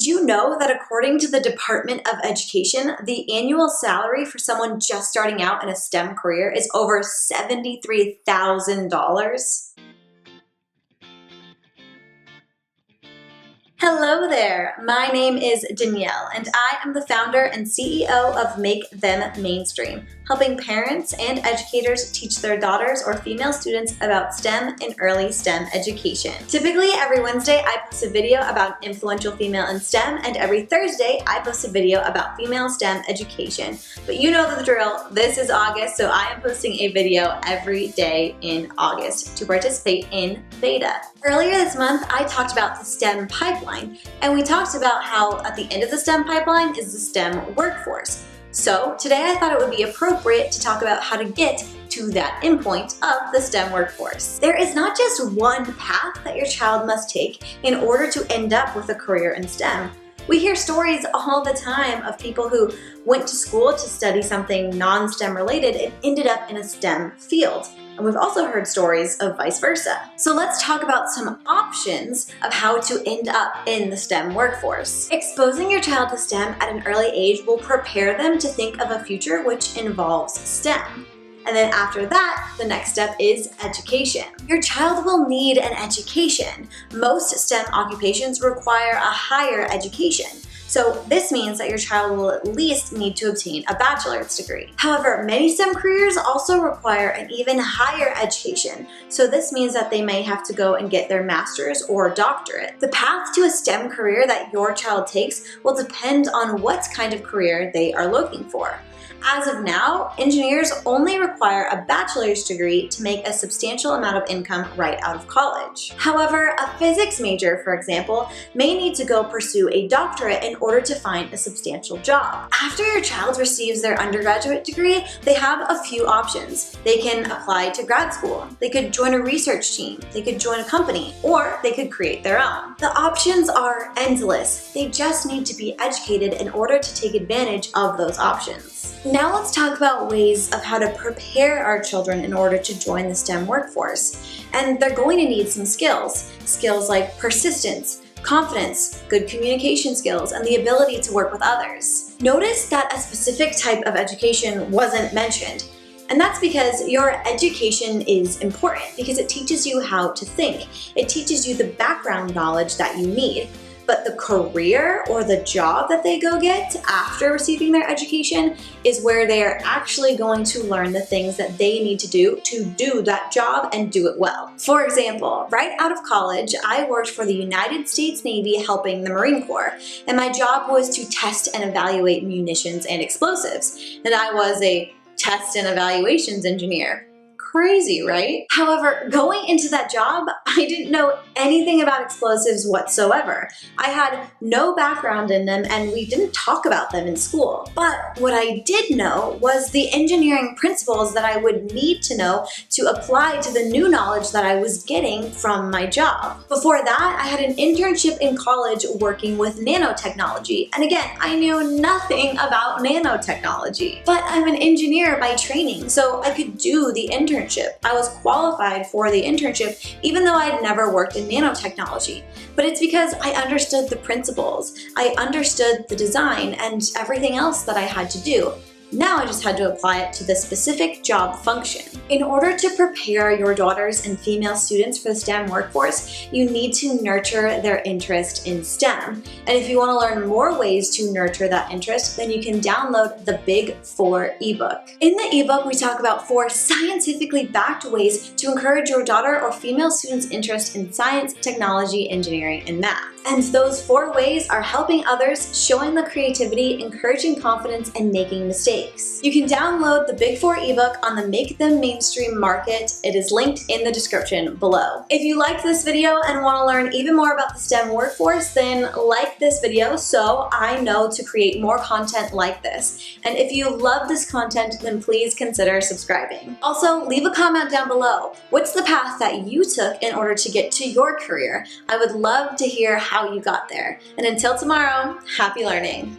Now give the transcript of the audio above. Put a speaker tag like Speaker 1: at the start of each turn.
Speaker 1: Did you know that according to the Department of Education, the annual salary for someone just starting out in a STEM career is over $73,000? Hello there, my name is Danielle and I am the founder and CEO of Make Them Mainstream, helping parents and educators teach their daughters or female students about STEM and early STEM education. Typically every Wednesday I post a video about an influential female in STEM, and every Thursday I post a video about female STEM education. But you know the drill, this is August, so I am posting a video every day in August to participate in beta. Earlier this month I talked about the STEM pipeline, and we talked about how at the end of the STEM pipeline is the STEM workforce. So today I thought it would be appropriate to talk about how to get to that endpoint of the STEM workforce. There is not just one path that your child must take in order to end up with a career in STEM. We hear stories all the time of people who went to school to study something non-STEM related and ended up in a STEM field. And we've also heard stories of vice versa. So let's talk about some options of how to end up in the STEM workforce. Exposing your child to STEM at an early age will prepare them to think of a future which involves STEM. And then after that, the next step is education. Your child will need an education. Most STEM occupations require a higher education. So this means that your child will at least need to obtain a bachelor's degree. However, many STEM careers also require an even higher education. So this means that they may have to go and get their master's or doctorate. The path to a STEM career that your child takes will depend on what kind of career they are looking for. As of now, engineers only require a bachelor's degree to make a substantial amount of income right out of college. However, a physics major, for example, may need to go pursue a doctorate in order to find a substantial job. After your child receives their undergraduate degree, they have a few options. They can apply to grad school, they could join a research team, they could join a company, or they could create their own. The options are endless. They just need to be educated in order to take advantage of those options. Now let's talk about ways of how to prepare our children in order to join the STEM workforce. And they're going to need some skills. Skills like persistence, confidence, good communication skills, and the ability to work with others. Notice that a specific type of education wasn't mentioned. And that's because your education is important because it teaches you how to think. It teaches you the background knowledge that you need. But the career or the job that they go get after receiving their education is where they are actually going to learn the things that they need to do that job and do it well. For example, right out of college, I worked for the United States Navy helping the Marine Corps, and my job was to test and evaluate munitions and explosives, and I was a test and evaluations engineer. Crazy, right? However, going into that job, I didn't know anything about explosives whatsoever. I had no background in them and we didn't talk about them in school. But what I did know was the engineering principles that I would need to know to apply to the new knowledge that I was getting from my job. Before that, I had an internship in college working with nanotechnology. And again, I knew nothing about nanotechnology. But I'm an engineer by training, so I could do the internship. I was qualified for the internship even though I'd never worked in nanotechnology. But it's because I understood the principles, I understood the design and everything else that I had to do. Now I just had to apply it to the specific job function. In order to prepare your daughters and female students for the STEM workforce, you need to nurture their interest in STEM. And if you want to learn more ways to nurture that interest, then you can download the Big 4 ebook. In the ebook, we talk about 4 scientifically backed ways to encourage your daughter or female students' interest in science, technology, engineering, and math. And those 4 ways are helping others, showing the creativity, encouraging confidence, and making mistakes. You can download the Big 4 ebook on the Make Them Mainstream Market. It is linked in the description below. If you liked this video and want to learn even more about the STEM workforce, then like this video so I know to create more content like this. And if you love this content, then please consider subscribing. Also, leave a comment down below. What's the path that you took in order to get to your career? I would love to hear how you got there. And until tomorrow, happy learning.